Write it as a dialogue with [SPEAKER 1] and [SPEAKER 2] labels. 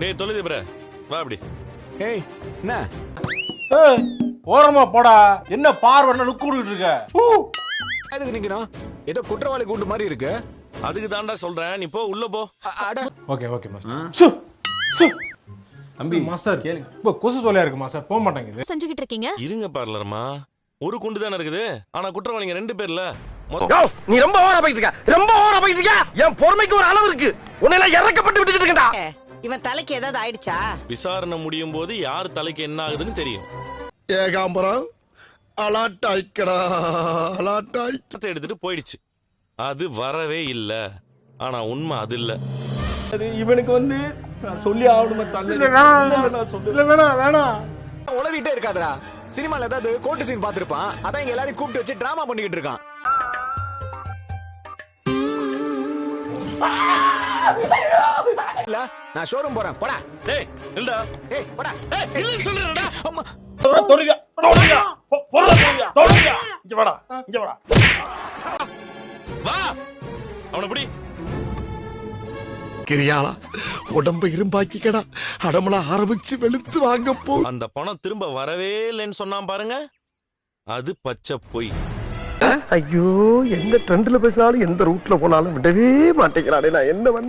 [SPEAKER 1] டேய் தொலைது பிற வா அப்படி.
[SPEAKER 2] ஏய் என்ன
[SPEAKER 3] ஏய், ஓரமா போடா. என்ன பார்வை லுக் கொடுத்துட்டு இருக்க?
[SPEAKER 2] எதுக்கு நிக்கணும்? ஏதோ குற்றவாளி கூண்டு மாதிரி இருக்கு.
[SPEAKER 1] அதுக்கு தாண்டா சொல்றேன், நீ போ உள்ள போ.
[SPEAKER 2] அட
[SPEAKER 3] ஓகே ஓகே மாஸ்டர். சு சு
[SPEAKER 4] தம்பி
[SPEAKER 3] மாஸ்டர்
[SPEAKER 4] கேளுங்க.
[SPEAKER 3] இப்போ கொசு சொல்லியா இருக்கு மாஸ்டர், போக மாட்டேங்குது.
[SPEAKER 5] செஞ்சுக்கிட்டு இருக்கீங்க?
[SPEAKER 1] இருங்க பார்லர்மா, ஒரு குண்டு தானே இருக்குது. ஆனா குற்றவாளிங்க 2 பேர்ல.
[SPEAKER 6] நீ ரொம்ப ஓவரா போயிட்டு இருக்க, ரொம்ப ஓவரா போயிட்டு இருக்க. என் பொறுமைக்கு ஒரு அளவு இருக்கு. உன்னை இறக்கப்பட்டு விட்டுட்டு இருக்கடா.
[SPEAKER 7] இவன் தலைக்கு ஏதாவது ஆயிடுச்சா?
[SPEAKER 1] விசாரணை முடியும் போது யார் தலைக்கு என்ன ஆகுதுன்னு தெரியும்.
[SPEAKER 8] ஏகாம்பரம் அலாட்டாய்க்கடா அலாட்டாய்
[SPEAKER 1] எடுத்துட்டு போயிடுச்சு. அது வரவே இல்ல. ஆனா உண்மை அது இல்ல.
[SPEAKER 4] இவனுக்கு வந்து நான் சொல்லி ஆகணும் மச்சான்.
[SPEAKER 3] இல்ல வேணாம் வேணாம்.
[SPEAKER 2] உளறிட்டே இருக்காதடா. சினிமால ஏதாவது கோர்ட் சீன் பாத்திருப்பான். அதான் இங்க எல்லாரையும் கூப்பிட்டு வச்சு டிராமா பண்ணிக்கிட்டு இருக்கான். இல்ல நான் ஷோரூம் போறேன். போடா.
[SPEAKER 1] டேய் இல்லடா.
[SPEAKER 2] ஏய் போடா.
[SPEAKER 1] இல்லன்னு சொல்றேன்டா.
[SPEAKER 2] அம்மா
[SPEAKER 4] தொடுங்க தொடுங்க தொடுங்க தொடுங்க. இங்க வாடா இங்க வாடா.
[SPEAKER 1] வா அவனை பிடி.
[SPEAKER 8] கிரியாளா உடம்ப இரும்பாக்கிக்கடா. அடமலா ஆரம்பிச்சு வெளுத்து வாங்க போ.
[SPEAKER 1] அந்த பணம் திரும்ப வரவே இல்லைன்னு சொன்னான் பாருங்க, அது பச்சை பொய்.
[SPEAKER 6] ஐயோ, எந்த ட்ரெண்ட்ல பேசினாலும் எந்த ரூட்ல போனாலும் விடவே மாட்டேங்கிறானே. நான் என்ன பண்ண